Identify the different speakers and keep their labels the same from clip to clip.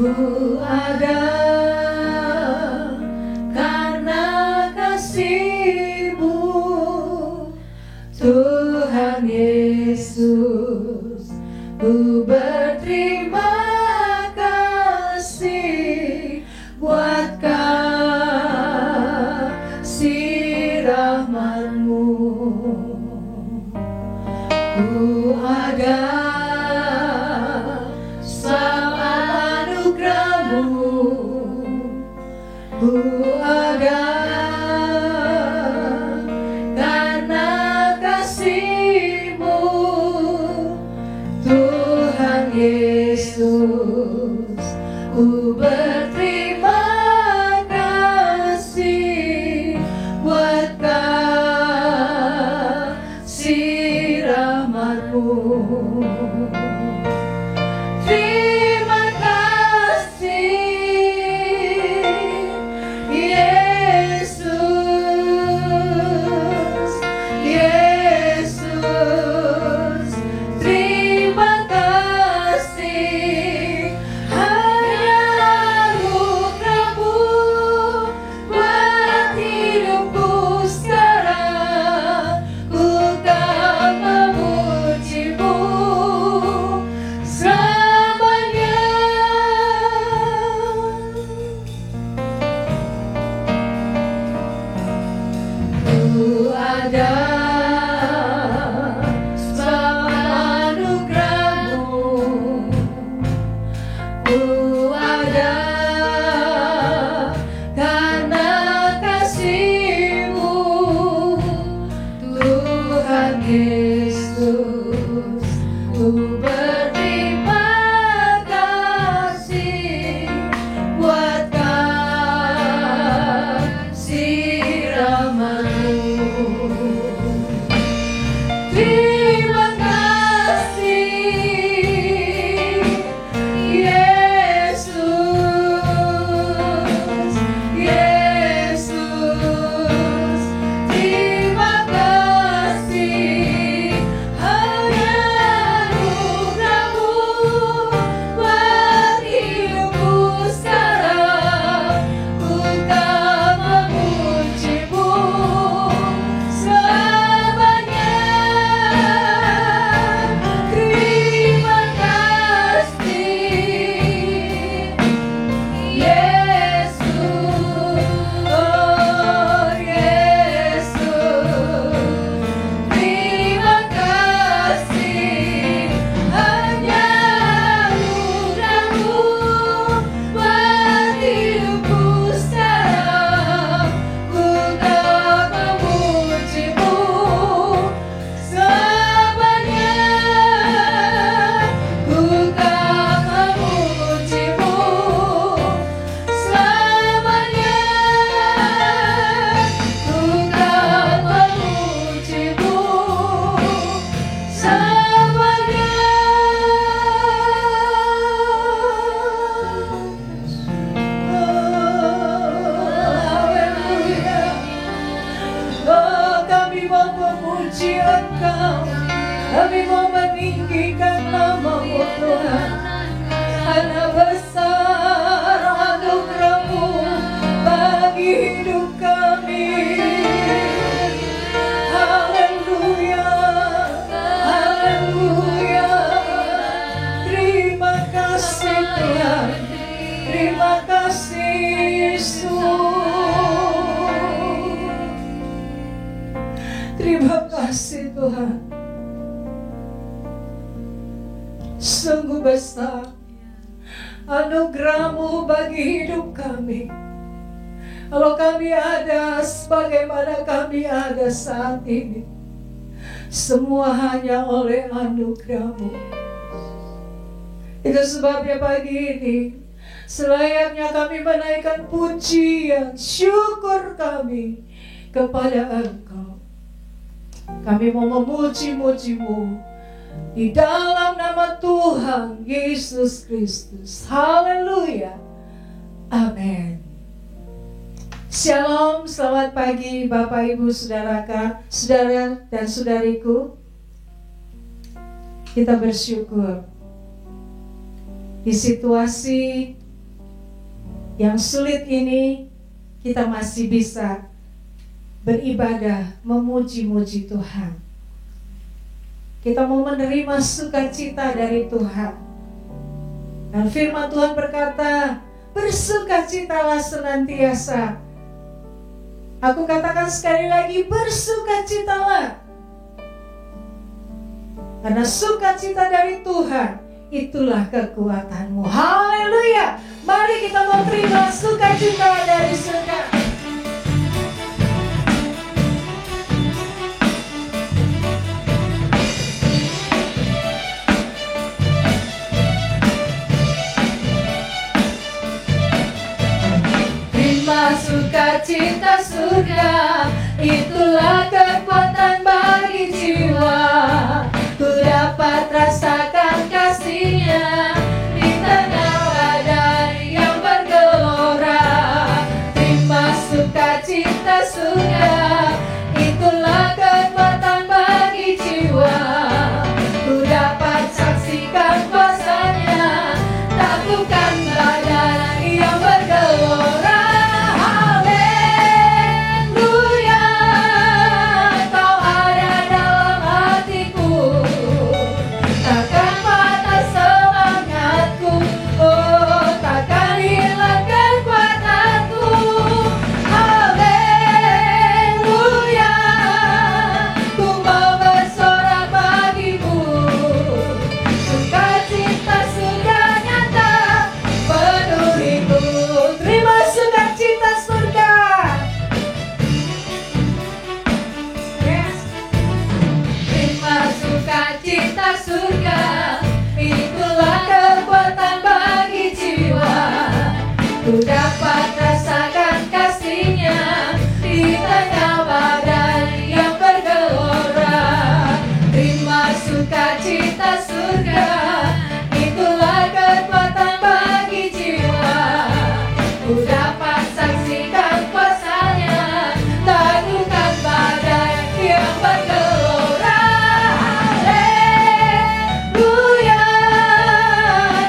Speaker 1: Ku ada karena kasih-Mu, Tuhan Yesus. Ku berterima kasih buat kasih rahmat-Mu. Ku ada ku ada karena kasih-Mu, Tuhan Yesus. Ku berterima kasih buat kasih rahmat-Mu. Terima kasih Tuhan. Sungguh besar anugerah-Mu bagi hidup kami. Kalau kami ada sebagaimana kami ada saat ini, semua hanya oleh anugerah-Mu. Itu sebabnya pagi ini selayaknya kami menaikkan pujian, syukur kami kepada Engkau. Kami mau memuji-muji-Mu di dalam nama Tuhan Yesus Kristus. Haleluya. Amin. Shalom, selamat pagi Bapak Ibu saudara dan saudariku. Kita bersyukur di situasi yang sulit ini kita masih bisa beribadah, memuji-muji Tuhan. Kita mau menerima sukacita dari Tuhan. Dan firman Tuhan berkata, bersukacitalah senantiasa. Aku katakan sekali lagi, bersukacitalah. Karena sukacita dari Tuhan, itulah kekuatanmu. Haleluya. Mari kita mau terima sukacita dari surga. Terima sukacita surga, itulah kekuatan bagi jiwa. Ku dapat rasakan kasih-Nya di tengah badai yang bergelora. Terima sukacita surga, itulah kekuatan bagi jiwa. Ku dapat saksikan kuasa-Nya, takutkan badai yang bergelora. Ku dapat rasakan kasih-Nya di tengah badai yang bergelora. Terima sukacita surga, itulah kekuatan bagi jiwa. Ku dapat saksikan kuasa-Nya, takutkan badai yang bergelora. Haleluya,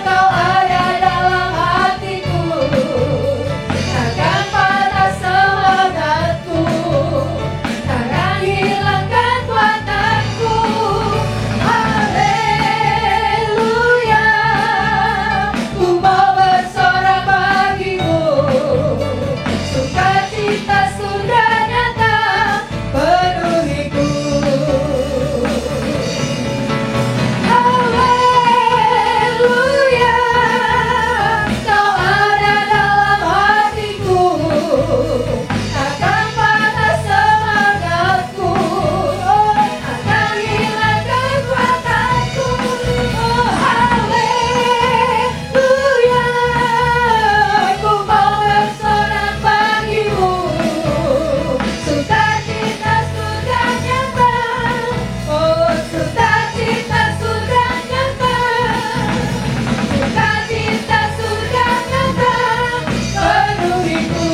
Speaker 1: Kau ada dalam hatiku. Takkan patah semangatku, takkan hilangkan kuatanku. Haleluya, ku mau bersorak bagimu. Sukacita surga nyata penuhiku. Haleluya, Kau ada dalam hatiku. Takkan patah semangatku, takkan hilangkan kuatanku. Haleluya, ku mau bersorak bagimu. Sukacita surga nyata, sukacita surga nyata. Sukacita surga nyata penuhiku.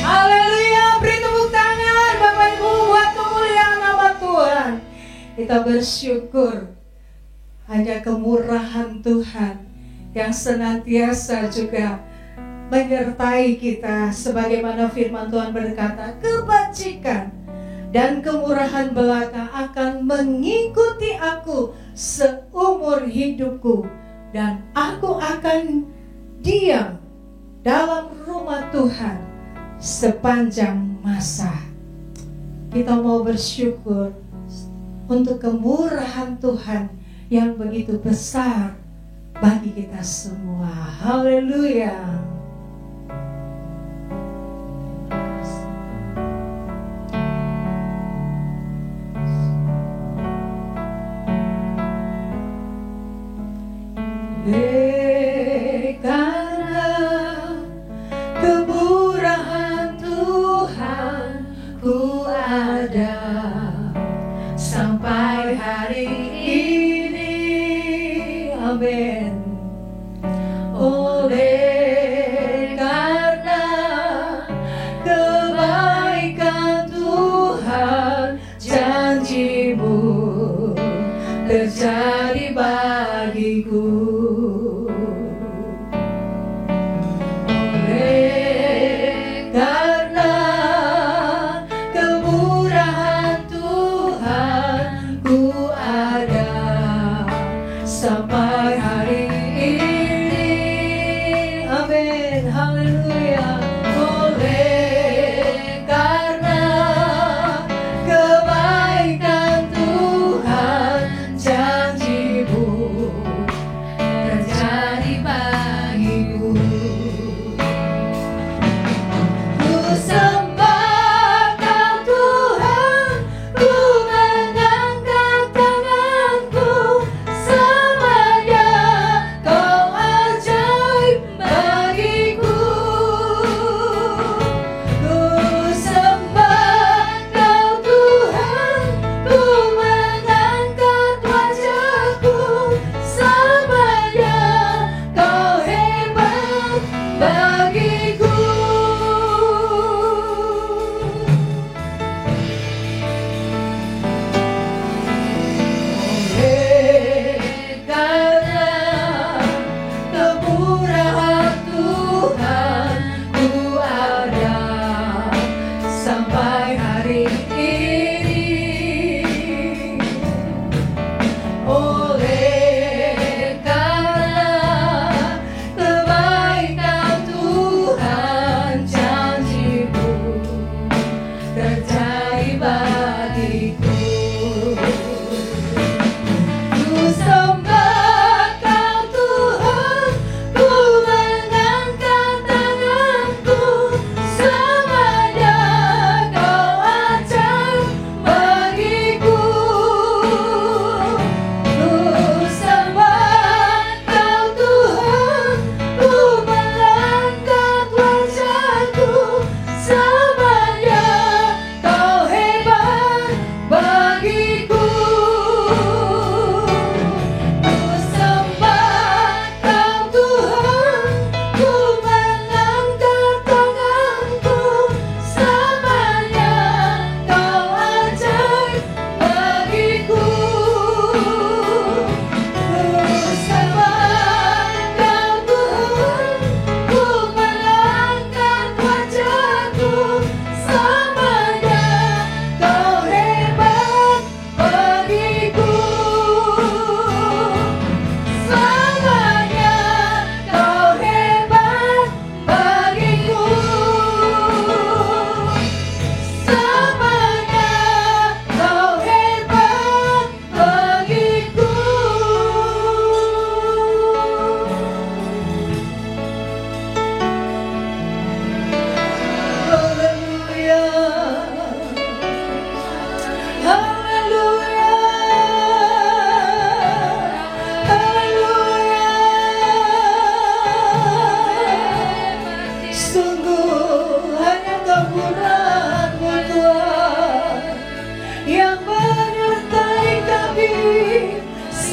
Speaker 1: Haleluya, beri tepuk tangan Bapak Ibu buat kemuliaan nama Tuhan. Kita bersyukur hanya kemurahan Tuhan yang senantiasa juga menyertai kita, sebagaimana firman Tuhan berkata, kebajikan dan kemurahan belaka akan mengikuti aku seumur hidupku, dan aku akan diam dalam rumah Tuhan sepanjang masa. Kita mau bersyukur untuk kemurahan Tuhan yang begitu besar bagi kita semua. Haleluya. Karena kemurahan Tuhan ku ada sampai hari ini. Amin. Oleh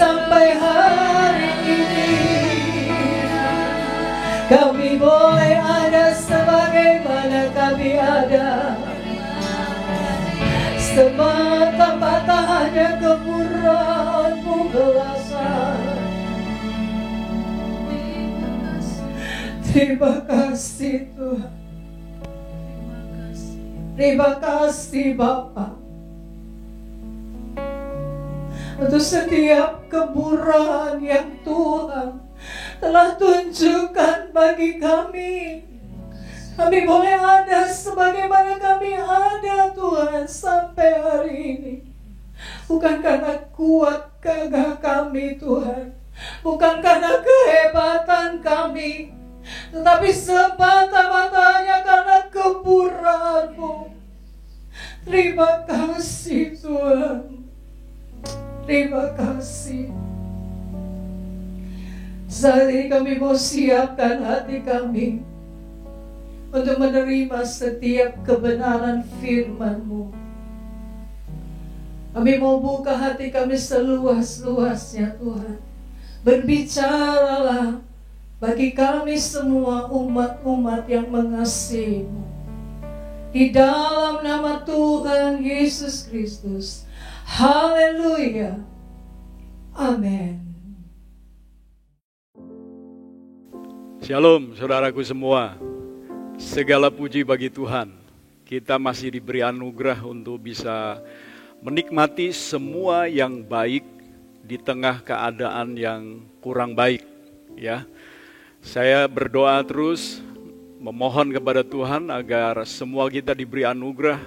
Speaker 1: sampai hari ini. Kami boleh ada sebagaimana kami ada, semata-mata hanya kemurahan-Mu belaka. Terima kasih Tuhan. Terima kasih Bapa untuk setiap kemurahan yang Tuhan telah tunjukkan bagi kami. Kami boleh ada sebagaimana kami ada Tuhan sampai hari ini. Bukan karena kuat gagah kami Tuhan, bukan karena kehebatan kami, tetapi semata-matanya karena kemurahan-Mu. Terima kasih Tuhan. Terima kasih. Saat ini kami mau siapkan hati kami untuk menerima setiap kebenaran firman-Mu. Kami mau buka hati kami seluas-luasnya Tuhan. Berbicaralah bagi kami semua umat-umat yang mengasihi-Mu. Di dalam nama Tuhan Yesus Kristus. Haleluya. Amin.
Speaker 2: Shalom saudaraku semua. Segala puji bagi Tuhan. Kita masih diberi anugerah untuk bisa menikmati semua yang baik di tengah keadaan yang kurang baik, ya. Saya berdoa terus, memohon kepada Tuhan agar semua kita diberi anugerah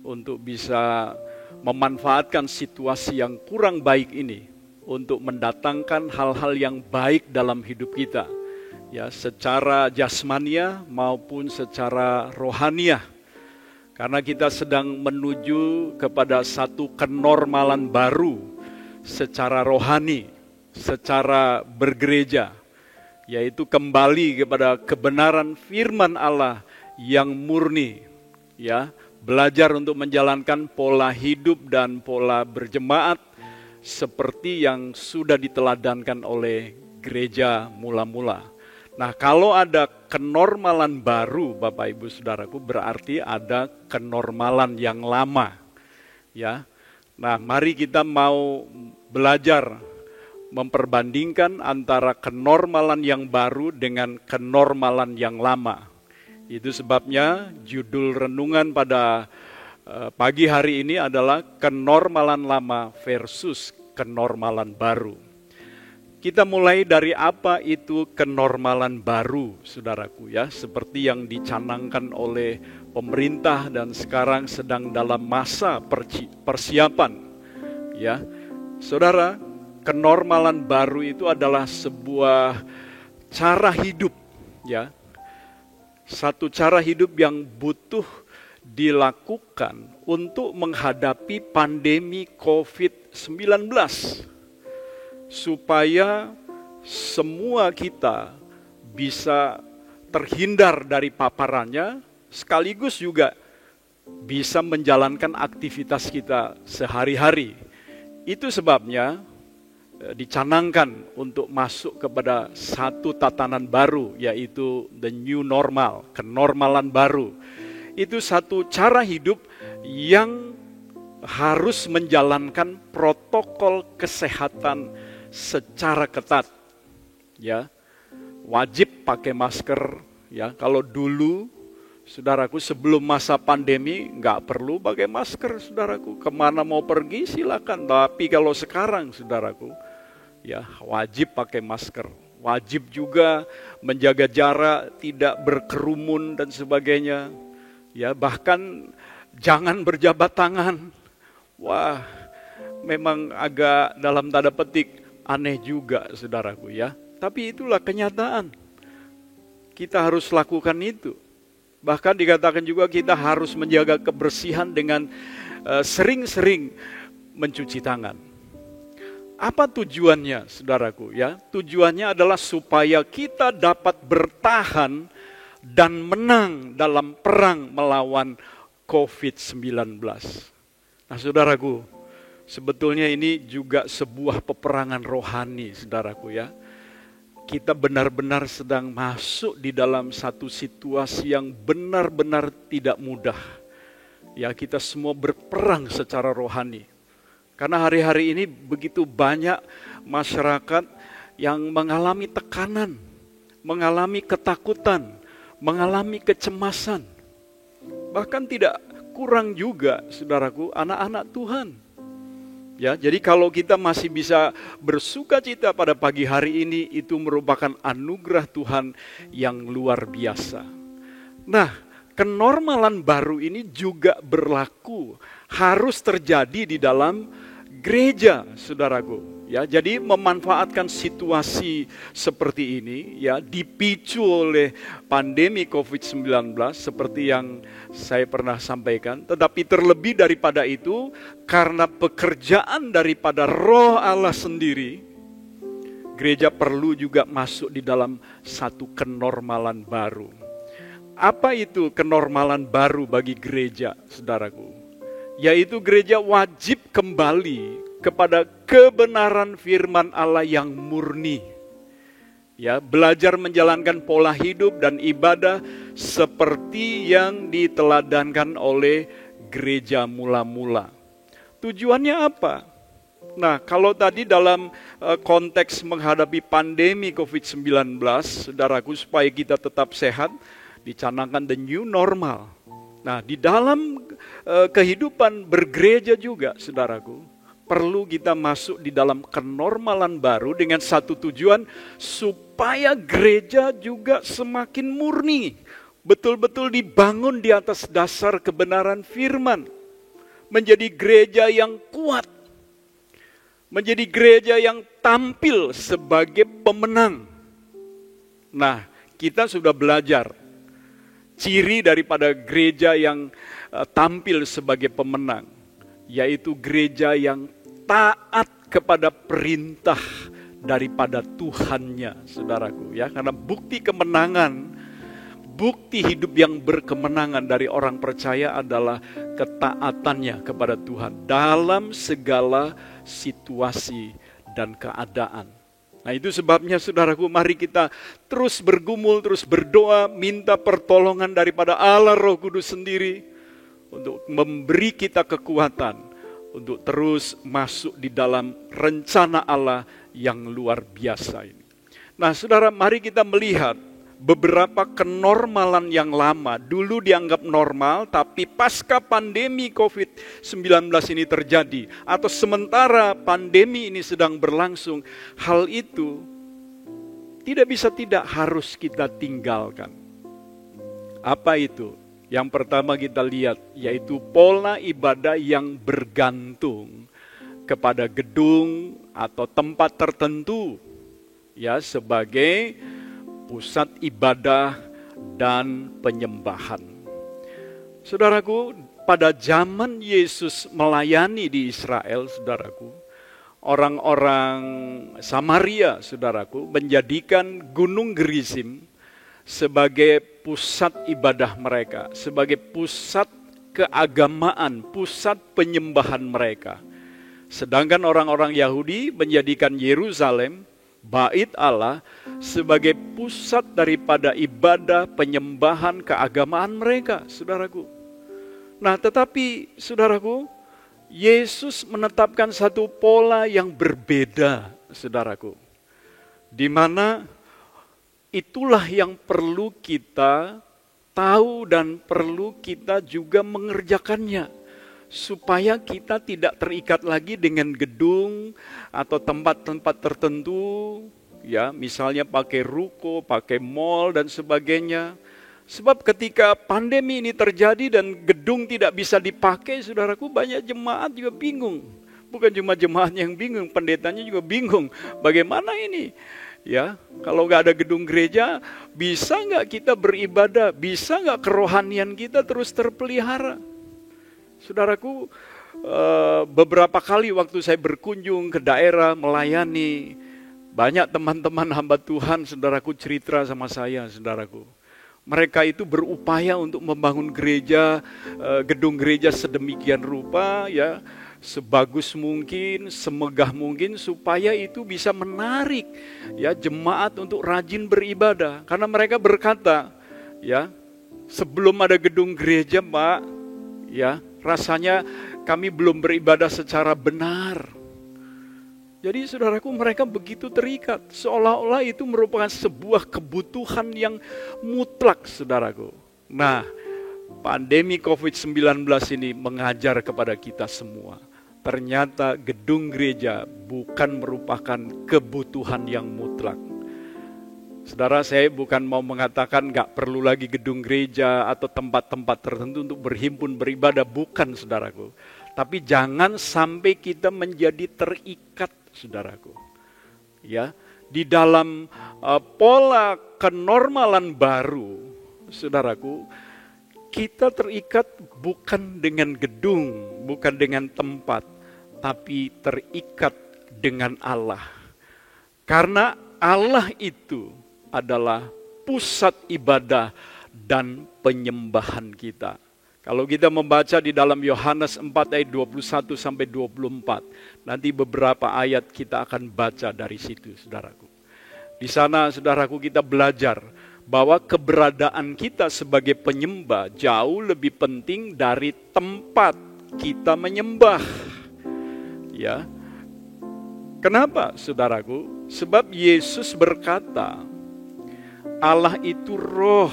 Speaker 2: untuk bisa memanfaatkan situasi yang kurang baik ini untuk mendatangkan hal-hal yang baik dalam hidup kita, ya, secara jasmania maupun secara rohaniah. Karena kita sedang menuju kepada satu kenormalan baru secara rohani, secara bergereja, yaitu kembali kepada kebenaran firman Allah yang murni, ya, belajar untuk menjalankan pola hidup dan pola berjemaat seperti yang sudah diteladankan oleh gereja mula-mula. Nah, kalau ada kenormalan baru, Bapak Ibu Saudaraku, berarti ada kenormalan yang lama, ya. Nah, mari kita mau belajar memperbandingkan antara kenormalan yang baru dengan kenormalan yang lama. Itu sebabnya judul renungan pada pagi hari ini adalah kenormalan lama versus kenormalan baru. Kita mulai dari apa itu kenormalan baru, saudaraku, ya, seperti yang dicanangkan oleh pemerintah dan sekarang sedang dalam masa persiapan, ya. Saudara, kenormalan baru itu adalah sebuah cara hidup, ya. Satu cara hidup yang butuh dilakukan untuk menghadapi pandemi COVID-19. Supaya semua kita bisa terhindar dari paparannya, sekaligus juga bisa menjalankan aktivitas kita sehari-hari. Itu sebabnya dicanangkan untuk masuk kepada satu tatanan baru, yaitu the new normal, kenormalan baru. Itu satu cara hidup yang harus menjalankan protokol kesehatan secara ketat, ya. Wajib pakai masker, ya. Kalau dulu, saudaraku, sebelum masa pandemi nggak perlu pakai masker, saudaraku. Kemana mau pergi silakan. Tapi kalau sekarang, saudaraku, ya, wajib pakai masker, wajib juga menjaga jarak, tidak berkerumun dan sebagainya, ya. Bahkan jangan berjabat tangan. Wah, memang agak dalam tanda petik aneh juga, saudaraku, ya. Tapi itulah kenyataan. Kita harus lakukan itu. Bahkan dikatakan juga kita harus menjaga kebersihan dengan sering-sering mencuci tangan. Apa tujuannya, saudaraku, ya? Tujuannya adalah supaya kita dapat bertahan dan menang dalam perang melawan COVID-19. Nah, saudaraku, Sebetulnya ini juga sebuah peperangan rohani, saudaraku ya. Kita benar-benar sedang masuk di dalam satu situasi yang benar-benar tidak mudah. Ya, kita semua berperang secara rohani. Karena hari-hari ini begitu banyak masyarakat yang mengalami tekanan, mengalami ketakutan, mengalami kecemasan. Bahkan tidak kurang juga, saudaraku, anak-anak Tuhan. Ya, jadi kalau kita masih bisa bersuka cita pada pagi hari ini, itu merupakan anugerah Tuhan yang luar biasa. Nah, kenormalan baru ini juga berlaku, harus terjadi di dalam gereja, saudaraku. Ya, jadi memanfaatkan situasi seperti ini, ya, dipicu oleh pandemi COVID-19 seperti yang saya pernah sampaikan. Tetapi terlebih daripada itu, karena pekerjaan daripada Roh Allah sendiri, gereja perlu juga masuk di dalam satu kenormalan baru. Apa itu kenormalan baru bagi gereja, saudaraku? Yaitu gereja wajib kembali kepada kebenaran firman Allah yang murni. Ya, belajar menjalankan pola hidup dan ibadah seperti yang diteladankan oleh gereja mula-mula. Tujuannya apa? Nah, kalau tadi dalam konteks menghadapi pandemi COVID-19, saudaraku, supaya kita tetap sehat, dicanangkan the new normal. Nah, di dalam kehidupan bergereja juga, saudaraku, perlu kita masuk di dalam kenormalan baru dengan satu tujuan, supaya gereja juga semakin murni, betul-betul dibangun di atas dasar kebenaran firman, menjadi gereja yang kuat, menjadi gereja yang tampil sebagai pemenang. Nah, kita sudah belajar ciri daripada gereja yang tampil sebagai pemenang, yaitu gereja yang taat kepada perintah daripada Tuhannya, saudaraku ya. Karena bukti kemenangan, bukti hidup yang berkemenangan dari orang percaya adalah ketaatannya kepada Tuhan dalam segala situasi dan keadaan. Nah, itu sebabnya, saudaraku, mari kita terus bergumul, terus berdoa, minta pertolongan daripada Allah Roh Kudus sendiri untuk memberi kita kekuatan untuk terus masuk di dalam rencana Allah yang luar biasa ini. Nah, saudara, mari kita melihat beberapa kenormalan yang lama. Dulu dianggap normal, tapi pasca pandemi COVID-19 ini terjadi, atau sementara pandemi ini sedang berlangsung, hal itu tidak bisa tidak harus kita tinggalkan. Apa itu? Yang pertama kita lihat, yaitu pola ibadah yang bergantung kepada gedung atau tempat tertentu, ya, sebagai pusat ibadah dan penyembahan. Saudaraku, pada zaman Yesus melayani di Israel, saudaraku, orang-orang Samaria, saudaraku, menjadikan Gunung Gerizim sebagai pusat ibadah mereka, sebagai pusat keagamaan, pusat penyembahan mereka. Sedangkan orang-orang Yahudi menjadikan Yerusalem, Bait Allah, sebagai pusat daripada ibadah, penyembahan, keagamaan mereka, saudaraku. Nah, tetapi, saudaraku, Yesus menetapkan satu pola yang berbeda, saudaraku. Di mana itulah yang perlu kita tahu dan perlu kita juga mengerjakannya, supaya kita tidak terikat lagi dengan gedung atau tempat-tempat tertentu, ya, misalnya pakai ruko, pakai mall dan sebagainya. Sebab ketika pandemi ini terjadi dan gedung tidak bisa dipakai, saudaraku, banyak jemaat juga bingung. Bukan cuma jemaat yang bingung, pendetanya juga bingung. Bagaimana ini? Ya, kalau nggak ada gedung gereja, bisa nggak kita beribadah? Bisa nggak kerohanian kita terus terpelihara? Saudaraku, beberapa kali waktu saya berkunjung ke daerah melayani, banyak teman-teman hamba Tuhan, saudaraku, cerita sama saya, saudaraku. Mereka itu berupaya untuk membangun gereja, gedung gereja sedemikian rupa, ya, sebagus mungkin, semegah mungkin supaya itu bisa menarik ya jemaat untuk rajin beribadah. Karena mereka berkata, ya, sebelum ada gedung gereja, Pak, ya, rasanya kami belum beribadah secara benar. Jadi saudaraku, mereka begitu terikat, seolah-olah itu merupakan sebuah kebutuhan yang mutlak, saudaraku. Nah, pandemi COVID-19 ini mengajar kepada kita semua. Ternyata gedung gereja bukan merupakan kebutuhan yang mutlak. Saudara, saya bukan mau mengatakan gak perlu lagi gedung gereja atau tempat-tempat tertentu untuk berhimpun beribadah, bukan, saudaraku. Tapi jangan sampai kita menjadi terikat, saudaraku. Ya, di dalam pola kenormalan baru, saudaraku, kita terikat bukan dengan gedung, bukan dengan tempat, tapi terikat dengan Allah. Karena Allah itu adalah pusat ibadah dan penyembahan kita. Kalau kita membaca di dalam Yohanes 4 ayat 21 sampai 24, nanti beberapa ayat kita akan baca dari situ, saudaraku. Di sana, saudaraku, kita belajar bahwa keberadaan kita sebagai penyembah jauh lebih penting dari tempat kita menyembah. Ya. Kenapa, saudaraku? Sebab Yesus berkata, Allah itu roh,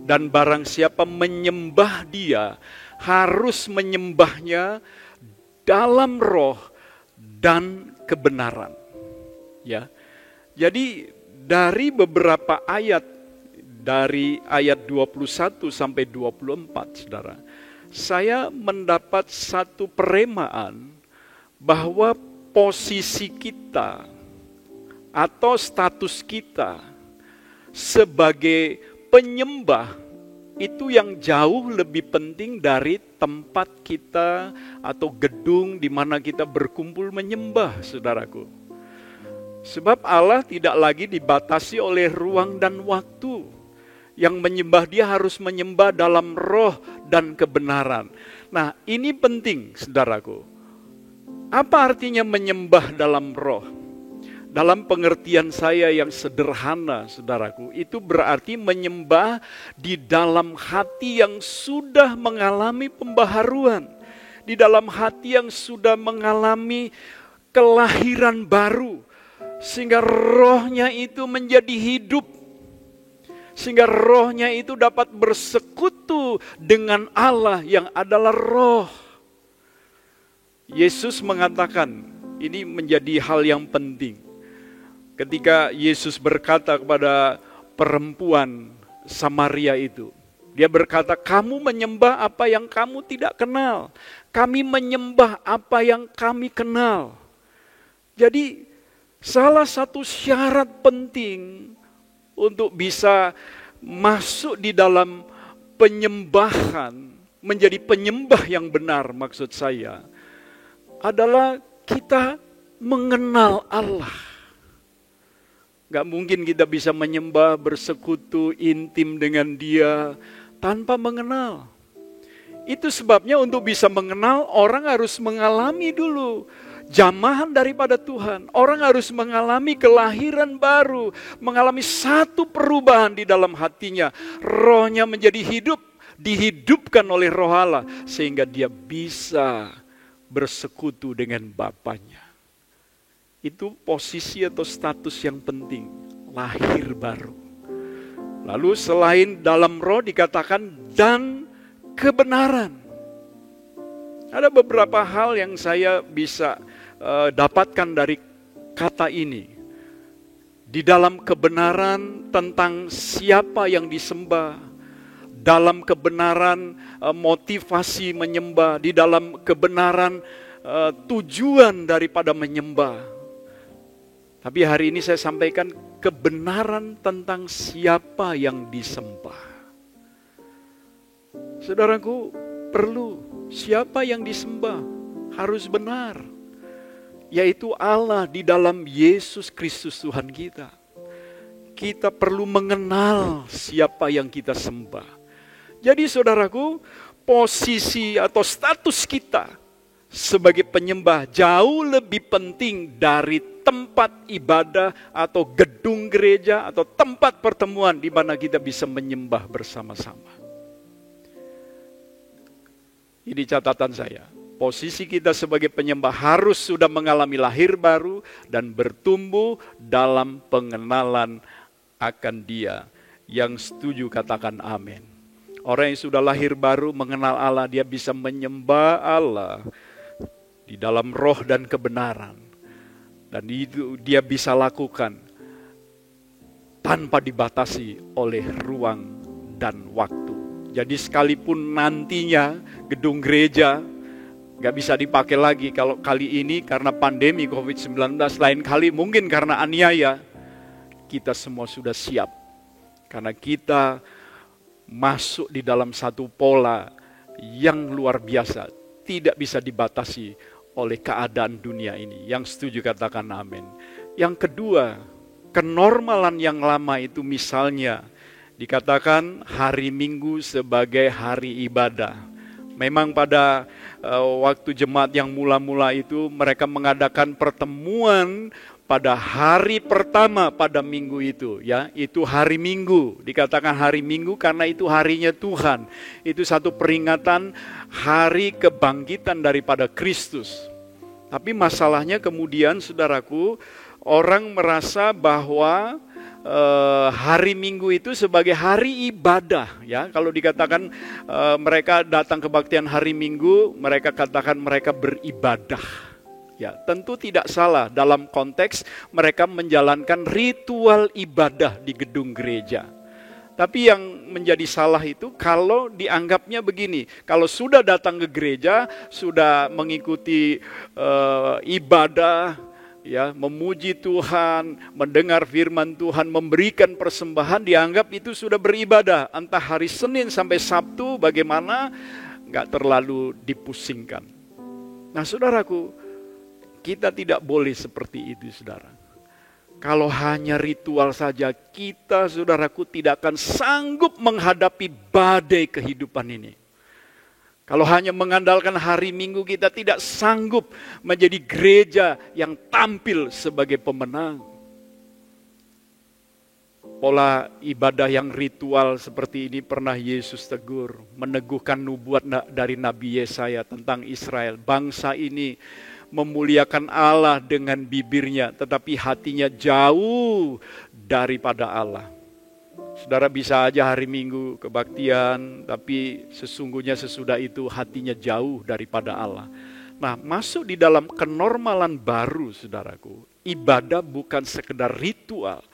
Speaker 2: dan barang siapa menyembah Dia harus menyembahnya dalam roh dan kebenaran. Ya. Jadi dari beberapa ayat, dari ayat 21 sampai 24, saudara, saya mendapat satu peremaan bahwa posisi kita atau status kita sebagai penyembah itu yang jauh lebih penting dari tempat kita atau gedung di mana kita berkumpul menyembah, saudaraku. Sebab Allah tidak lagi dibatasi oleh ruang dan waktu. Yang menyembah Dia harus menyembah dalam roh dan kebenaran. Nah, ini penting, saudaraku. Apa artinya menyembah dalam roh? Dalam pengertian saya yang sederhana, saudaraku, itu berarti menyembah di dalam hati yang sudah mengalami pembaharuan. Di dalam hati yang sudah mengalami kelahiran baru. Sehingga rohnya itu menjadi hidup. Sehingga rohnya itu dapat bersekutu dengan Allah yang adalah roh. Yesus mengatakan, ini menjadi hal yang penting. Ketika Yesus berkata kepada perempuan Samaria itu, Dia berkata, kamu menyembah apa yang kamu tidak kenal. Kami menyembah apa yang kami kenal. Jadi salah satu syarat penting untuk bisa masuk di dalam penyembahan, menjadi penyembah yang benar maksud saya, adalah kita mengenal Allah. Gak mungkin kita bisa menyembah, bersekutu, intim dengan Dia tanpa mengenal. Itu sebabnya untuk bisa mengenal, orang harus mengalami dulu jamahan daripada Tuhan. Orang harus mengalami kelahiran baru, mengalami satu perubahan di dalam hatinya. Rohnya menjadi hidup, dihidupkan oleh Roh Allah, sehingga dia bisa bersekutu dengan Bapanya. Itu posisi atau status yang penting, lahir baru. Lalu selain dalam roh dikatakan dan kebenaran. Ada beberapa hal yang saya bisa dapatkan dari kata ini. Di dalam kebenaran tentang siapa yang disembah, dalam kebenaran motivasi menyembah, di dalam kebenaran tujuan daripada menyembah. Tapi hari ini saya sampaikan kebenaran tentang siapa yang disembah. Saudaraku, perlu siapa yang disembah harus benar, yaitu Allah di dalam Yesus Kristus Tuhan kita. Kita perlu mengenal siapa yang kita sembah. Jadi saudaraku, posisi atau status kita sebagai penyembah jauh lebih penting dari tempat ibadah atau gedung gereja atau tempat pertemuan di mana kita bisa menyembah bersama-sama. Ini catatan saya. Posisi kita sebagai penyembah harus sudah mengalami lahir baru dan bertumbuh dalam pengenalan akan Dia. Yang setuju katakan amin. Orang yang sudah lahir baru mengenal Allah, dia bisa menyembah Allah di dalam roh dan kebenaran. Dan itu dia bisa lakukan tanpa dibatasi oleh ruang dan waktu. Jadi sekalipun nantinya gedung gereja gak bisa dipakai lagi, kalau kali ini karena pandemi COVID-19, lain kali mungkin karena aniaya, kita semua sudah siap. Karena kita masuk di dalam satu pola yang luar biasa, tidak bisa dibatasi oleh keadaan dunia ini. Yang setuju katakan amin. Yang kedua, kenormalan yang lama itu misalnya dikatakan hari Minggu sebagai hari ibadah. Memang pada waktu jemaat yang mula-mula itu mereka mengadakan pertemuan pada hari pertama pada minggu itu, ya, itu hari Minggu. Dikatakan hari Minggu karena itu harinya Tuhan. Itu satu peringatan hari kebangkitan daripada Kristus. Tapi masalahnya kemudian, saudaraku, orang merasa bahwa hari Minggu itu sebagai hari ibadah, ya. Kalau dikatakan mereka datang kebaktian hari Minggu, mereka katakan mereka beribadah. Ya, tentu tidak salah dalam konteks mereka menjalankan ritual ibadah di gedung gereja. Tapi yang menjadi salah itu kalau dianggapnya begini, kalau sudah datang ke gereja, sudah mengikuti ibadah, ya, memuji Tuhan, mendengar firman Tuhan, memberikan persembahan, dianggap itu sudah beribadah. Entah hari Senin sampai Sabtu bagaimana, nggak terlalu dipusingkan. Nah, saudaraku, kita tidak boleh seperti itu, saudara. Kalau hanya ritual saja, kita, saudaraku, tidak akan sanggup menghadapi badai kehidupan ini. Kalau hanya mengandalkan hari Minggu, kita tidak sanggup menjadi gereja yang tampil sebagai pemenang. Pola ibadah yang ritual seperti ini pernah Yesus tegur, meneguhkan nubuat dari Nabi Yesaya tentang Israel. Bangsa ini memuliakan Allah dengan bibirnya, tetapi hatinya jauh daripada Allah. Saudara bisa aja hari Minggu kebaktian, tapi sesungguhnya sesudah itu hatinya jauh daripada Allah. Nah, masuk di dalam kenormalan baru, saudaraku. Ibadah bukan sekedar ritual,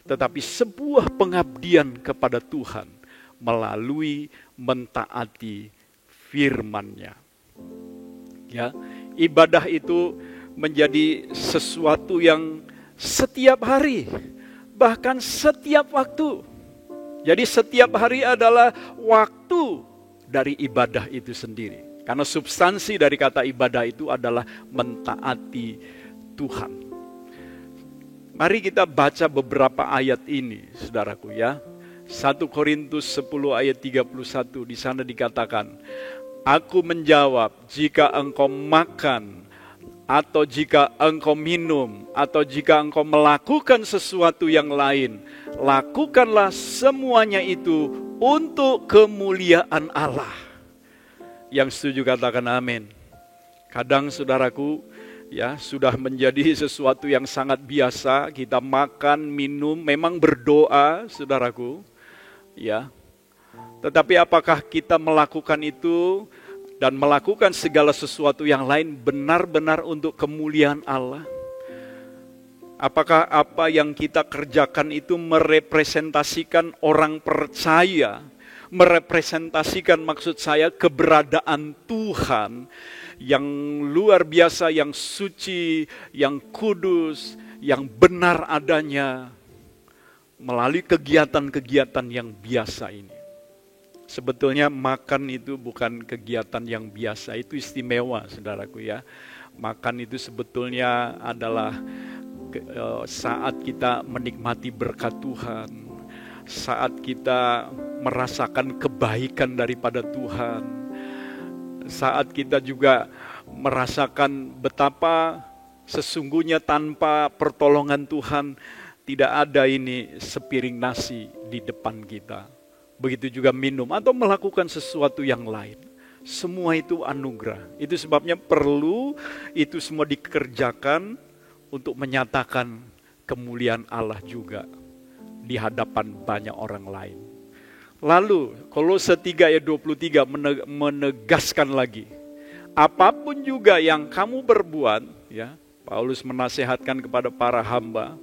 Speaker 2: tetapi sebuah pengabdian kepada Tuhan melalui mentaati firman-Nya. Ya, ibadah itu menjadi sesuatu yang setiap hari, bahkan setiap waktu. Jadi setiap hari adalah waktu dari ibadah itu sendiri. Karena substansi dari kata ibadah itu adalah mentaati Tuhan. Mari kita baca beberapa ayat ini, saudaraku, ya. 1 Korintus 10 ayat 31, di sana dikatakan, Aku menjawab, jika engkau makan, atau jika engkau minum, atau jika engkau melakukan sesuatu yang lain, lakukanlah semuanya itu untuk kemuliaan Allah. Yang setuju katakan amin. Kadang, saudaraku, ya, sudah menjadi sesuatu yang sangat biasa, kita makan, minum, memang berdoa, saudaraku, ya. Tetapi apakah kita melakukan itu dan melakukan segala sesuatu yang lain benar-benar untuk kemuliaan Allah? Apakah apa yang kita kerjakan itu merepresentasikan orang percaya, merepresentasikan, maksud saya, keberadaan Tuhan yang luar biasa, yang suci, yang kudus, yang benar adanya melalui kegiatan-kegiatan yang biasa ini? Sebetulnya makan itu bukan kegiatan yang biasa, itu istimewa, saudaraku, ya. Makan itu sebetulnya adalah saat kita menikmati berkat Tuhan, saat kita merasakan kebaikan daripada Tuhan, saat kita juga merasakan betapa sesungguhnya tanpa pertolongan Tuhan tidak ada ini sepiring nasi di depan kita. Begitu juga minum atau melakukan sesuatu yang lain. Semua itu anugerah. Itu sebabnya perlu itu semua dikerjakan untuk menyatakan kemuliaan Allah juga di hadapan banyak orang lain. Lalu Kolose 3 ayat 23 menegaskan lagi, apapun juga yang kamu berbuat, ya, Paulus menasehatkan kepada para hamba,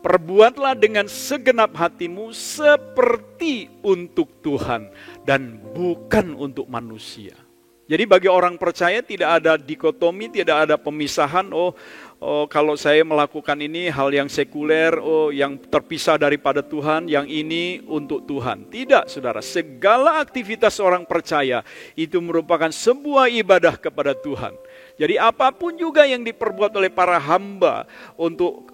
Speaker 2: perbuatlah dengan segenap hatimu seperti untuk Tuhan dan bukan untuk manusia. Jadi bagi orang percaya tidak ada dikotomi, tidak ada pemisahan, kalau saya melakukan ini hal yang sekuler, yang terpisah daripada Tuhan, yang ini untuk Tuhan. Tidak, saudara, segala aktivitas orang percaya itu merupakan sebuah ibadah kepada Tuhan. Jadi apapun juga yang diperbuat oleh para hamba untuk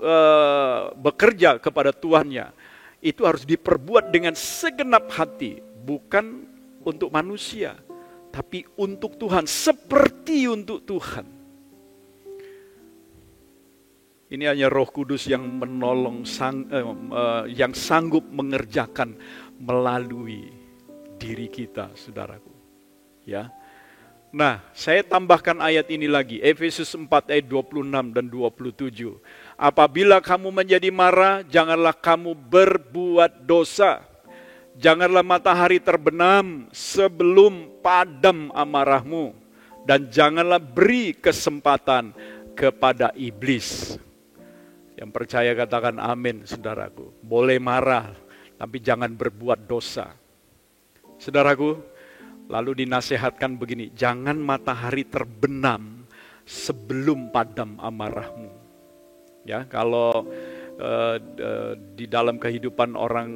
Speaker 2: bekerja kepada Tuhannya, itu harus diperbuat dengan segenap hati, bukan untuk manusia, tapi untuk Tuhan, seperti untuk Tuhan. Ini hanya Roh Kudus yang menolong, yang sanggup mengerjakan melalui diri kita, saudaraku. Ya. Nah, saya tambahkan ayat ini lagi, Efesus 4 ayat 26 dan 27. Apabila kamu menjadi marah, janganlah kamu berbuat dosa. Janganlah matahari terbenam sebelum padam amarahmu. Dan janganlah beri kesempatan kepada iblis. Yang percaya katakan amin, saudaraku. Boleh marah, tapi jangan berbuat dosa. Saudaraku, lalu dinasehatkan begini, jangan matahari terbenam sebelum padam amarahmu. Ya, kalau di dalam kehidupan orang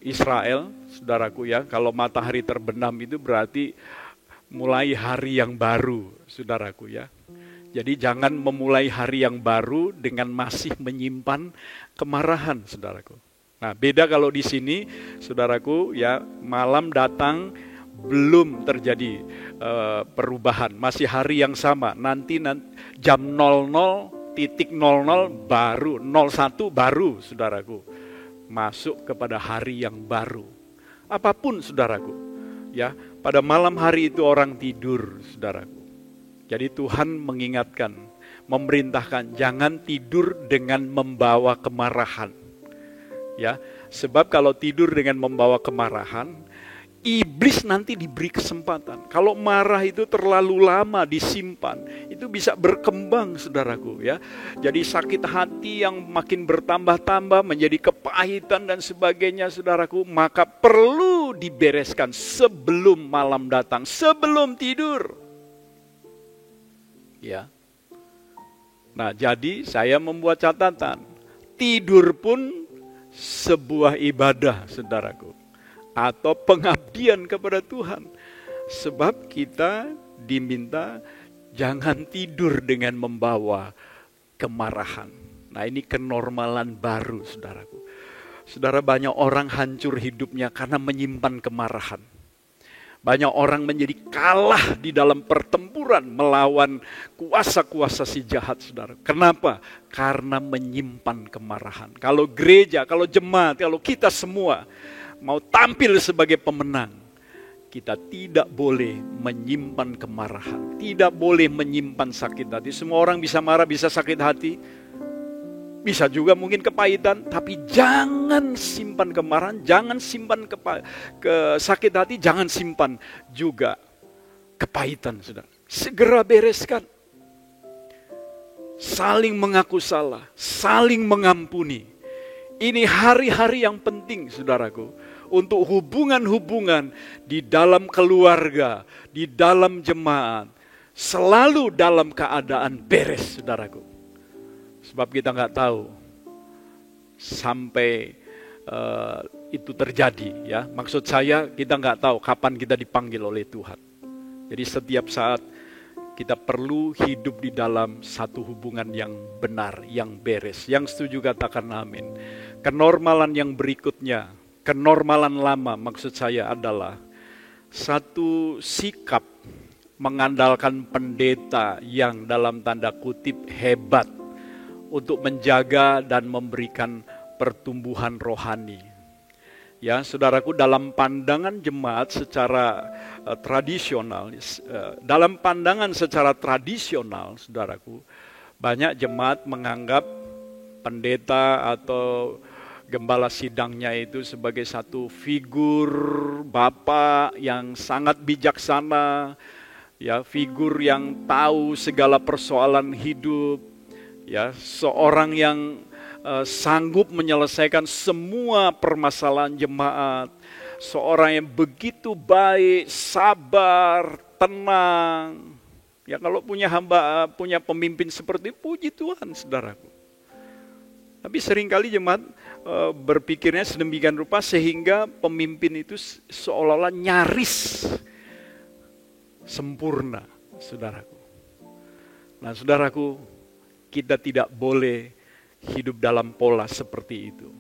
Speaker 2: Israel, saudaraku ya, kalau matahari terbenam itu berarti mulai hari yang baru, saudaraku ya. Jadi jangan memulai hari yang baru dengan masih menyimpan kemarahan, saudaraku. Nah, beda kalau di sini, saudaraku ya, malam datang belum terjadi perubahan, masih hari yang sama. Nanti jam 00.00 baru, 01 baru, saudaraku, masuk kepada hari yang baru. Apapun, saudaraku, ya, pada malam hari itu orang tidur, saudaraku. Jadi Tuhan mengingatkan, memerintahkan jangan tidur dengan membawa kemarahan. Ya, sebab kalau tidur dengan membawa kemarahan, iblis nanti diberi kesempatan. Kalau marah itu terlalu lama disimpan, itu bisa berkembang, saudaraku ya. Jadi sakit hati yang makin bertambah-tambah menjadi kepahitan dan sebagainya, saudaraku, maka perlu dibereskan sebelum malam datang, sebelum tidur. Ya. Nah, jadi saya membuat catatan, tidur pun sebuah ibadah, saudaraku, atau pengabdian kepada Tuhan. Sebab kita diminta jangan tidur dengan membawa kemarahan. Nah, ini kenormalan baru, saudaraku. Saudara, banyak orang hancur hidupnya karena menyimpan kemarahan. Banyak orang menjadi kalah di dalam pertempuran melawan kuasa-kuasa si jahat, saudara. Kenapa? Karena menyimpan kemarahan. Kalau gereja, kalau jemaat, kalau kita semua mau tampil sebagai pemenang, kita tidak boleh menyimpan kemarahan. Tidak boleh menyimpan sakit hati. Semua orang bisa marah, bisa sakit hati. Bisa juga mungkin kepahitan, tapi jangan simpan kemarahan, jangan simpan sakit hati, jangan simpan juga kepahitan, saudara. Segera bereskan. Saling mengaku salah, saling mengampuni. Ini hari-hari yang penting, saudaraku, untuk hubungan-hubungan di dalam keluarga, di dalam jemaat, selalu dalam keadaan beres, saudaraku. Sebab kita nggak tahu sampai itu terjadi, ya. Maksud saya kita nggak tahu kapan kita dipanggil oleh Tuhan. Jadi setiap saat kita perlu hidup di dalam satu hubungan yang benar, yang beres. Yang setuju katakan amin. Kenormalan yang berikutnya, kenormalan lama maksud saya adalah satu sikap mengandalkan pendeta yang dalam tanda kutip hebat untuk menjaga dan memberikan pertumbuhan rohani. Ya, saudaraku, dalam pandangan jemaat secara tradisional, saudaraku, banyak jemaat menganggap pendeta atau gembala sidangnya itu sebagai satu figur bapak yang sangat bijaksana, ya, figur yang tahu segala persoalan hidup, ya, seorang yang sanggup menyelesaikan semua permasalahan jemaat, seorang yang begitu baik, sabar, tenang. Ya, kalau punya pemimpin seperti itu, puji Tuhan, saudaraku. Tapi seringkali jemaat berpikirnya sedemikian rupa sehingga pemimpin itu seolah-olah nyaris sempurna, saudaraku. Nah, saudaraku, kita tidak boleh hidup dalam pola seperti itu.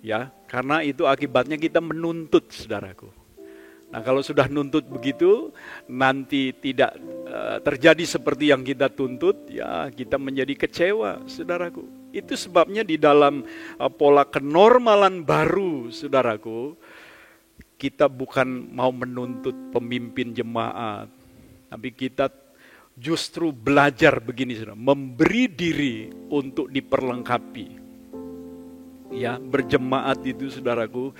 Speaker 2: Ya, karena itu akibatnya kita menuntut, saudaraku. Nah, kalau sudah nuntut begitu, nanti tidak terjadi seperti yang kita tuntut, ya kita menjadi kecewa, saudaraku. Itu sebabnya di dalam pola kenormalan baru, saudaraku, kita bukan mau menuntut pemimpin jemaat, tapi kita justru belajar begini, saudara, memberi diri untuk diperlengkapi. Ya, berjemaat itu, saudaraku,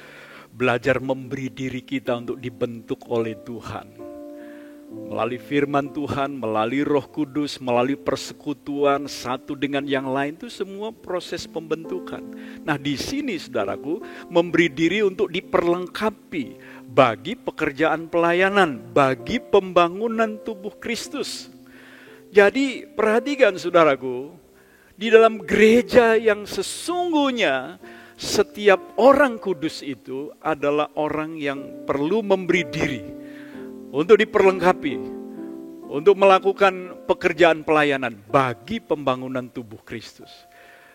Speaker 2: belajar memberi diri kita untuk dibentuk oleh Tuhan. Melalui firman Tuhan, melalui Roh Kudus, melalui persekutuan satu dengan yang lain, itu semua proses pembentukan. Nah, di sini, saudaraku, memberi diri untuk diperlengkapi bagi pekerjaan pelayanan, bagi pembangunan tubuh Kristus. Jadi perhatikan, saudaraku, di dalam gereja yang sesungguhnya setiap orang kudus itu adalah orang yang perlu memberi diri untuk diperlengkapi, untuk melakukan pekerjaan pelayanan bagi pembangunan tubuh Kristus.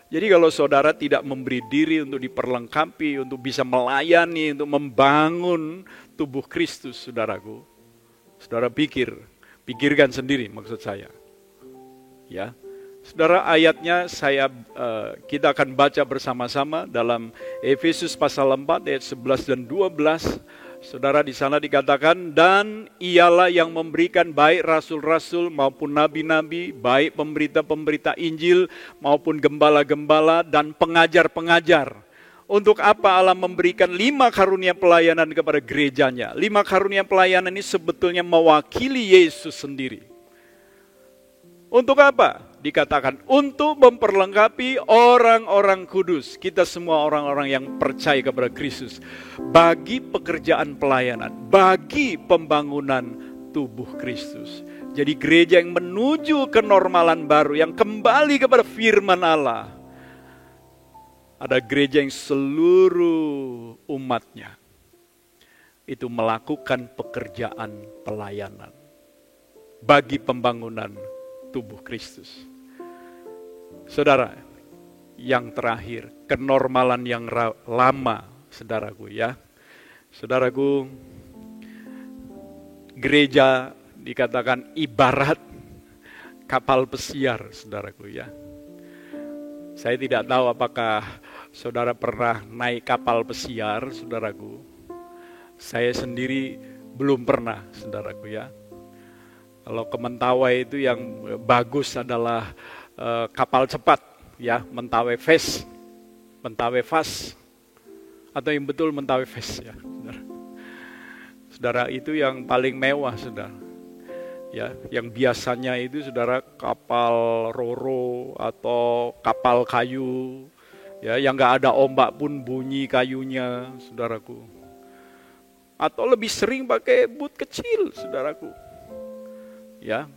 Speaker 2: Jadi kalau saudara tidak memberi diri untuk diperlengkapi, untuk bisa melayani, untuk membangun tubuh Kristus, saudaraku, saudara pikirkan sendiri maksud saya. Ya, saudara, ayatnya kita akan baca bersama-sama dalam Efesus pasal 4 ayat 11 dan 12. Saudara, di sana dikatakan, dan ialah yang memberikan baik rasul-rasul maupun nabi-nabi, baik pemberita-pemberita Injil maupun gembala-gembala dan pengajar-pengajar. Untuk apa Allah memberikan 5 karunia pelayanan kepada gerejanya? 5 karunia pelayanan ini sebetulnya mewakili Yesus sendiri. Untuk apa? Dikatakan untuk memperlengkapi orang-orang kudus. Kita semua orang-orang yang percaya kepada Kristus. Bagi pekerjaan pelayanan, bagi pembangunan tubuh Kristus. Jadi gereja yang menuju kenormalan baru, yang kembali kepada firman Allah. Ada gereja yang seluruh umatnya itu melakukan pekerjaan pelayanan bagi pembangunan tubuh Kristus. Saudara, yang terakhir, kenormalan yang lama, saudaraku ya. Saudaraku, gereja dikatakan ibarat kapal pesiar, saudaraku ya. Saya tidak tahu apakah saudara pernah naik kapal pesiar, saudaraku. Saya sendiri belum pernah, saudaraku ya. Kalau ke Mentawai itu yang bagus adalah kapal cepat, ya, Mentawai Fast, Mentawai Fast, atau yang betul Mentawai Fast, ya, saudara. Saudara, itu yang paling mewah, saudara. Ya, yang biasanya itu, saudara, kapal roro atau kapal kayu, ya, yang nggak ada ombak pun bunyi kayunya, saudaraku. Atau lebih sering pakai boot kecil, saudaraku. Ya,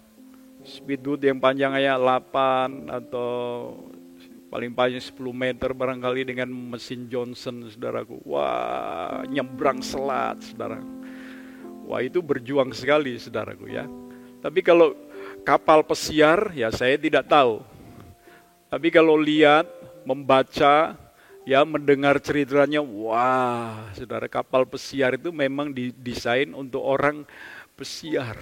Speaker 2: speedboat yang panjangnya 8 atau paling panjang 10 meter barangkali dengan mesin Johnson, saudaraku. Wah, nyebrang selat, saudara. Wah, itu berjuang sekali, saudaraku ya. Tapi kalau kapal pesiar, ya saya tidak tahu. Tapi kalau lihat, membaca, ya mendengar ceritanya, wah, saudara, kapal pesiar itu memang didesain untuk orang pesiar.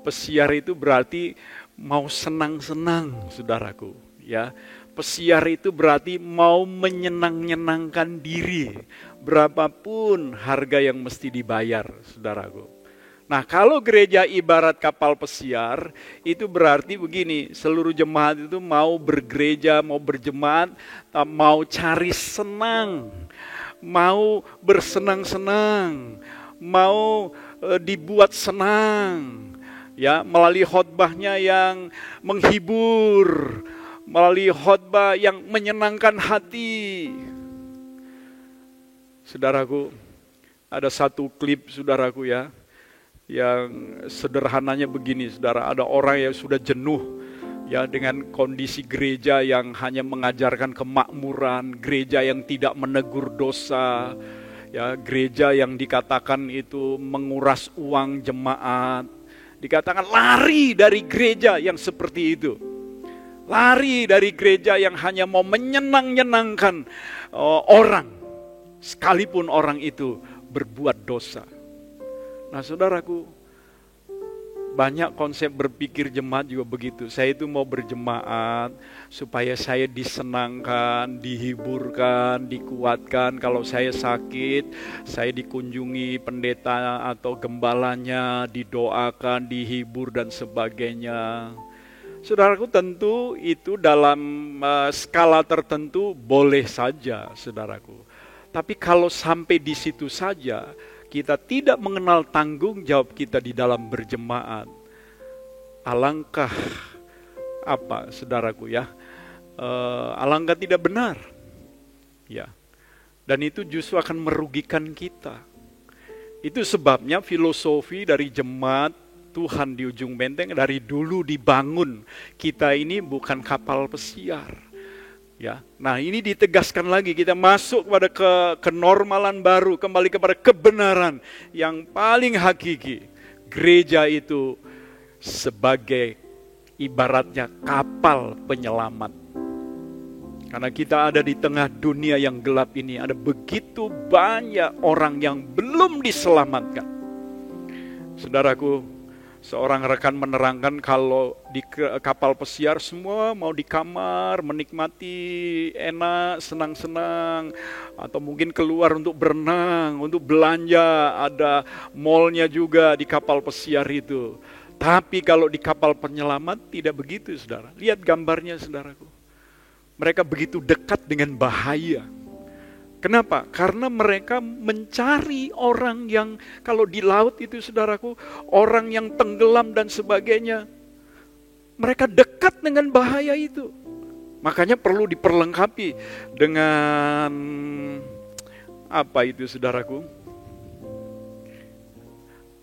Speaker 2: Pesiar itu berarti mau senang-senang, saudaraku. Ya, pesiar itu berarti mau menyenang-nyenangkan diri, berapapun harga yang mesti dibayar, saudaraku. Nah, kalau gereja ibarat kapal pesiar, itu berarti begini, seluruh jemaat itu mau bergereja, mau berjemaat, mau cari senang, mau bersenang-senang, mau dibuat senang, ya, melalui khotbahnya yang menghibur, melalui khotbah yang menyenangkan hati. Saudaraku, ada satu klip, saudaraku, ya, yang sederhananya begini, saudara. Ada orang yang sudah jenuh, ya, dengan kondisi gereja yang hanya mengajarkan kemakmuran, gereja yang tidak menegur dosa, ya, gereja yang dikatakan itu menguras uang jemaat. Dikatakan lari dari gereja yang seperti itu. Lari dari gereja yang hanya mau menyenang-nyenangkan orang, sekalipun orang itu berbuat dosa. Nah, saudaraku, banyak konsep berpikir jemaat juga begitu. Saya itu mau berjemaat supaya saya disenangkan, dihiburkan, dikuatkan. Kalau saya sakit, saya dikunjungi pendeta atau gembalanya, didoakan, dihibur dan sebagainya. Saudaraku, tentu itu dalam skala tertentu boleh saja, saudaraku. Tapi kalau sampai di situ saja, kita tidak mengenal tanggung jawab kita di dalam berjemaat, alangkah apa, saudaraku, ya, alangkah tidak benar, ya. Dan itu justru akan merugikan kita. Itu sebabnya filosofi dari jemaat Tuhan di ujung benteng dari dulu dibangun. Kita ini bukan kapal pesiar. Ya, nah ini ditegaskan lagi, kita masuk kepada kenormalan baru, kembali kepada kebenaran yang paling hakiki. Gereja itu sebagai ibaratnya kapal penyelamat. Karena kita ada di tengah dunia yang gelap ini, ada begitu banyak orang yang belum diselamatkan. Saudaraku, seorang rekan menerangkan kalau di kapal pesiar semua mau di kamar, menikmati enak, senang-senang. Atau mungkin keluar untuk berenang, untuk belanja, ada mallnya juga di kapal pesiar itu. Tapi kalau di kapal penyelamat tidak begitu, saudara. Lihat gambarnya, saudaraku. Mereka begitu dekat dengan bahaya. Kenapa? Karena mereka mencari orang yang, kalau di laut itu, saudaraku, orang yang tenggelam dan sebagainya. Mereka dekat dengan bahaya itu. Makanya perlu diperlengkapi dengan apa itu, saudaraku?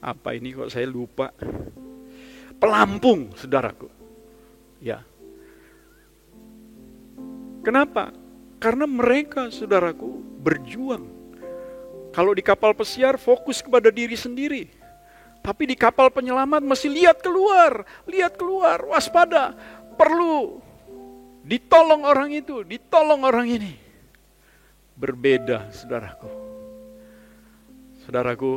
Speaker 2: Apa ini kok saya lupa? Pelampung, saudaraku. Ya. Kenapa? Karena mereka, saudaraku, berjuang. Kalau di kapal pesiar fokus kepada diri sendiri. Tapi di kapal penyelamat mesti lihat keluar, waspada. Perlu ditolong orang itu, ditolong orang ini. Berbeda, saudaraku. Saudaraku,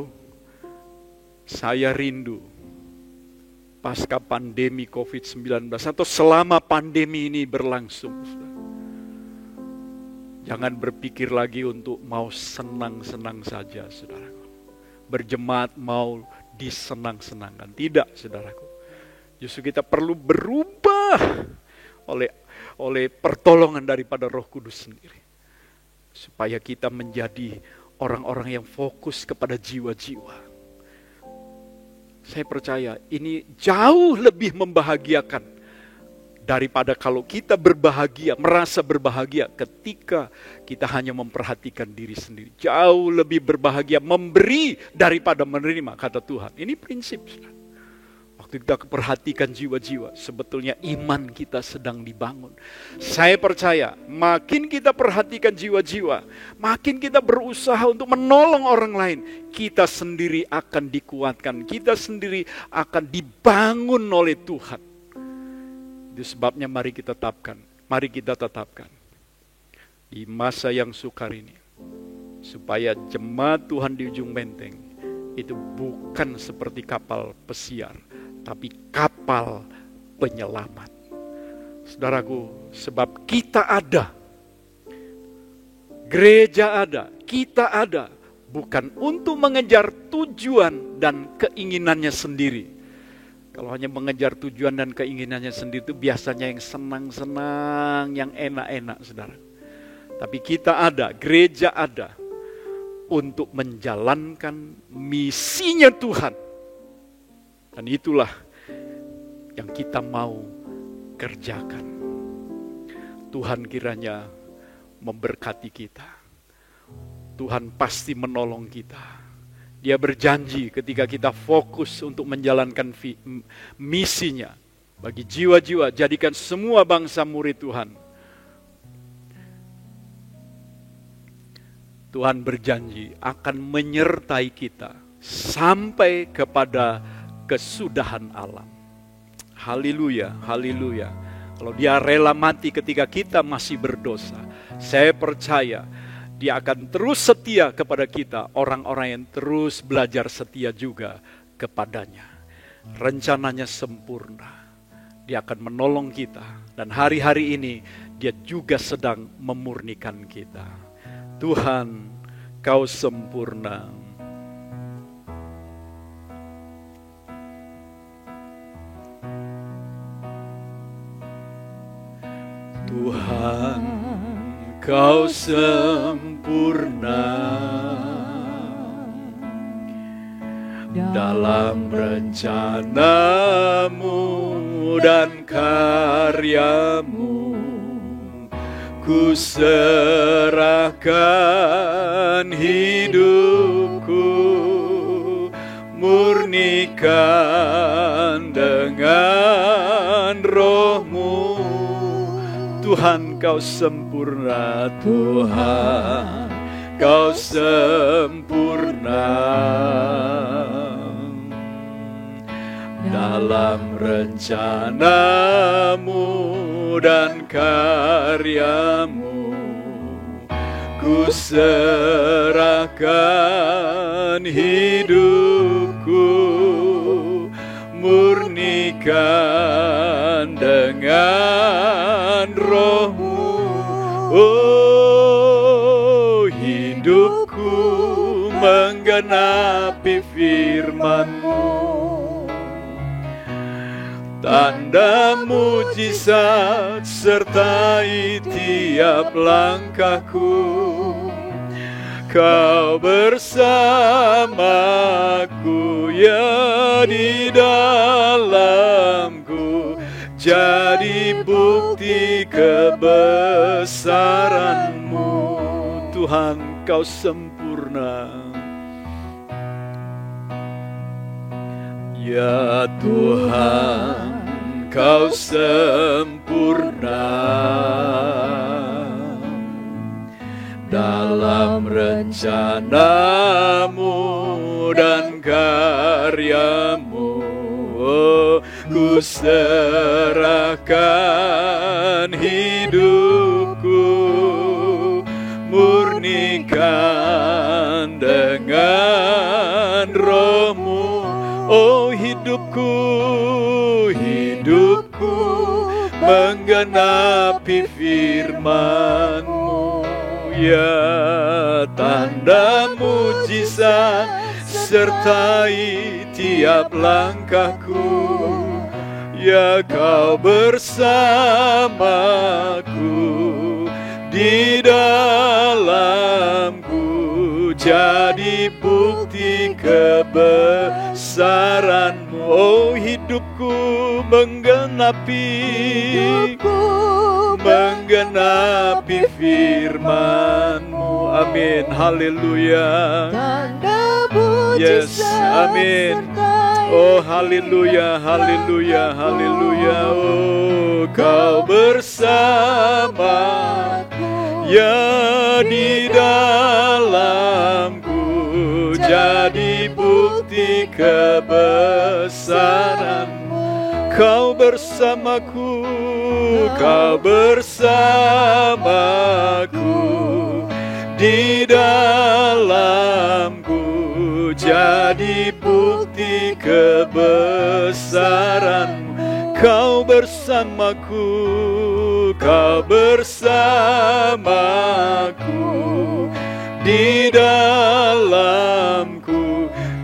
Speaker 2: saya rindu pasca pandemi COVID-19 atau selama pandemi ini berlangsung, saudara. Jangan berpikir lagi untuk mau senang-senang saja, saudaraku. Berjemaat mau disenang-senangkan. Tidak, saudaraku. Justru kita perlu berubah oleh pertolongan daripada Roh Kudus sendiri. Supaya kita menjadi orang-orang yang fokus kepada jiwa-jiwa. Saya percaya ini jauh lebih membahagiakan daripada kalau kita berbahagia, merasa berbahagia ketika kita hanya memperhatikan diri sendiri. Jauh lebih berbahagia memberi daripada menerima, kata Tuhan. Ini prinsip. Waktu kita perhatikan jiwa-jiwa, sebetulnya iman kita sedang dibangun. Saya percaya, makin kita perhatikan jiwa-jiwa, makin kita berusaha untuk menolong orang lain, kita sendiri akan dikuatkan, kita sendiri akan dibangun oleh Tuhan. Itu sebabnya mari kita tetapkan di masa yang sukar ini, supaya jemaat Tuhan di ujung benteng itu bukan seperti kapal pesiar, tapi kapal penyelamat. Saudaraku, sebab kita ada, gereja ada, kita ada, bukan untuk mengejar tujuan dan keinginannya sendiri. Kalau hanya mengejar tujuan dan keinginannya sendiri itu biasanya yang senang-senang, yang enak-enak, saudara. Tapi kita ada, gereja ada, untuk menjalankan misinya Tuhan. Dan itulah yang kita mau kerjakan. Tuhan kiranya memberkati kita. Tuhan pasti menolong kita. Dia berjanji ketika kita fokus untuk menjalankan misinya. Bagi jiwa-jiwa, jadikan semua bangsa murid Tuhan. Tuhan berjanji akan menyertai kita sampai kepada kesudahan alam. Haleluya, haleluya. Kalau Dia rela mati ketika kita masih berdosa, saya percaya Dia akan terus setia kepada kita, orang-orang yang terus belajar setia juga kepadanya. Rencananya sempurna. Dia akan menolong kita, dan hari-hari ini Dia juga sedang memurnikan kita. Tuhan, Kau sempurna. Tuhan, Kau sempurna dalam rencana-Mu dan karya-Mu. Ku serahkan hidupku, murnikan dengan Roh-Mu. Tuhan, Kau sempurna, Tuhan, Kau sempurna dalam rencana-Mu dan karya-Mu. Ku serahkan hidupku, murnikan dengan Roh-Mu. Oh, hidupku menggenapi firman-Mu. Tanda mujizat sertai tiap langkahku. Kau bersamaku, ya di dalamku, jadi bukti kebesaran-Mu. Tuhan, Kau sempurna. Ya Tuhan, Kau sempurna dalam rencana-Mu dan karya-Mu. Oh, ku serahkan hidupku, murnikan dengan Roh-Mu. Oh, hidupku, hidupku menggenapi firman-Mu. Ya, tanda mujizat sertai tiap langkahku. Ya, Kau bersamaku, di dalamku, jadi bukti kebesaran-Mu. Oh, hidupku menggenapi firman-Mu. Amin, haleluya. Yes, amin. Oh, haleluya, haleluya, haleluya. Oh, Kau bersamaku, ya di dalamku, jadi bukti kebesaran-Mu. Kau bersamaku, Kau bersamaku, di dalamku, jadi bukti kebesaran-Mu. Kau bersamaku, Kau bersamaku, di dalamku,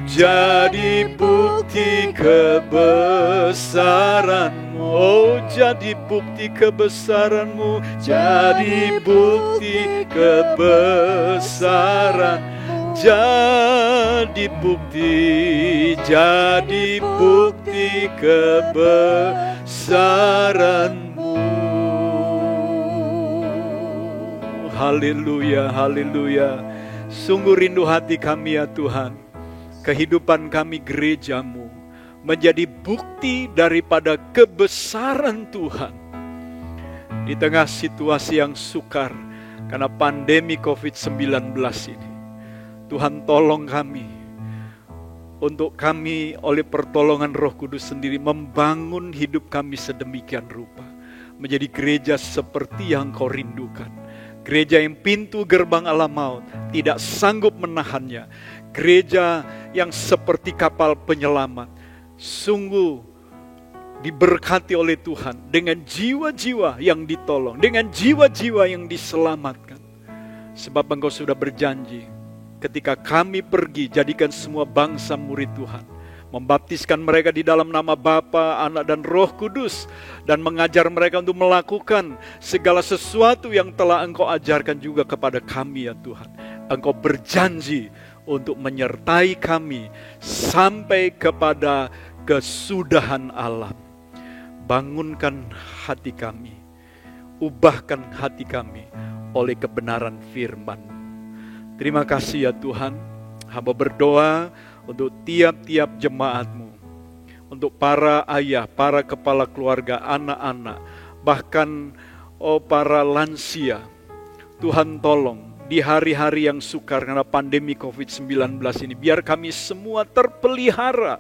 Speaker 2: jadi bukti kebesaran-Mu. Oh, jadi bukti kebesaran-Mu, jadi bukti kebesaran, jadi bukti kebesaran-Mu. Haleluya, haleluya. Sungguh rindu hati kami ya Tuhan, kehidupan kami gereja-Mu menjadi bukti daripada kebesaran Tuhan. Di tengah situasi yang sukar karena pandemi COVID-19 ini, Tuhan tolong kami, untuk kami oleh pertolongan Roh Kudus sendiri membangun hidup kami sedemikian rupa, menjadi gereja seperti yang Kau rindukan. Gereja yang pintu gerbang alam maut tidak sanggup menahannya. Gereja yang seperti kapal penyelamat, sungguh diberkati oleh Tuhan dengan jiwa-jiwa yang ditolong, dengan jiwa-jiwa yang diselamatkan. Sebab Engkau sudah berjanji, ketika kami pergi, jadikan semua bangsa murid Tuhan, membaptiskan mereka di dalam nama Bapa, Anak, dan Roh Kudus, dan mengajar mereka untuk melakukan segala sesuatu yang telah Engkau ajarkan juga kepada kami ya Tuhan. Engkau berjanji untuk menyertai kami sampai kepada kesudahan alam. Bangunkan hati kami, ubahkan hati kami oleh kebenaran firman. Terima kasih ya Tuhan. Hamba berdoa untuk tiap-tiap jemaat-Mu, untuk para ayah, para kepala keluarga, anak-anak, bahkan para lansia. Tuhan tolong di hari-hari yang sukar karena pandemi COVID-19 ini, biar kami semua terpelihara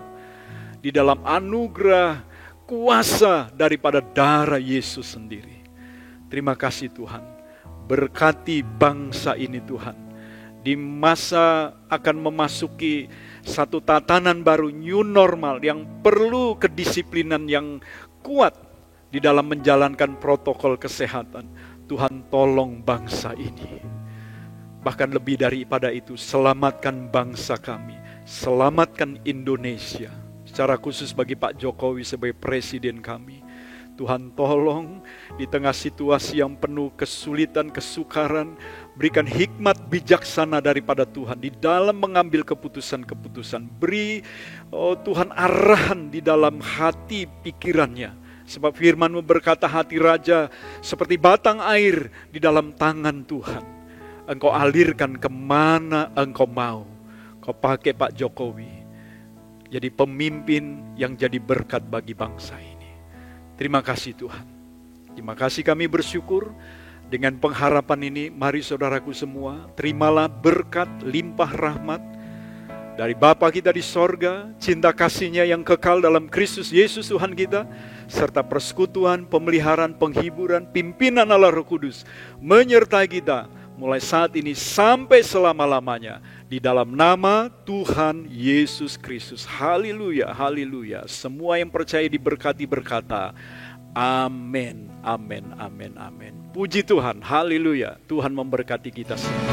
Speaker 2: di dalam anugerah kuasa daripada darah Yesus sendiri. Terima kasih Tuhan. Berkati bangsa ini Tuhan. Di masa akan memasuki satu tatanan baru, new normal, yang perlu kedisiplinan yang kuat di dalam menjalankan protokol kesehatan. Tuhan tolong bangsa ini. Bahkan lebih daripada itu, selamatkan bangsa kami, selamatkan Indonesia. Secara khusus bagi Pak Jokowi sebagai presiden kami. Tuhan tolong di tengah situasi yang penuh kesulitan, kesukaran, berikan hikmat bijaksana daripada Tuhan di dalam mengambil keputusan-keputusan. Beri Tuhan arahan di dalam hati pikirannya. Sebab firman-Mu berkata hati raja seperti batang air di dalam tangan Tuhan. Engkau alirkan kemana Engkau mau. Kau pakai Pak Jokowi jadi pemimpin yang jadi berkat bagi bangsa ini. Terima kasih Tuhan. Terima kasih, kami bersyukur. Dengan pengharapan ini, mari saudaraku semua, terimalah berkat limpah rahmat dari Bapa kita di sorga, cinta kasih-Nya yang kekal dalam Kristus Yesus Tuhan kita, serta persekutuan, pemeliharaan, penghiburan, pimpinan Allah Roh Kudus menyertai kita mulai saat ini sampai selama-lamanya, di dalam nama Tuhan Yesus Kristus. Haleluya, haleluya. Semua yang percaya diberkati berkata, amin, amin, amin, amin. Puji Tuhan, haleluya. Tuhan memberkati kita semua.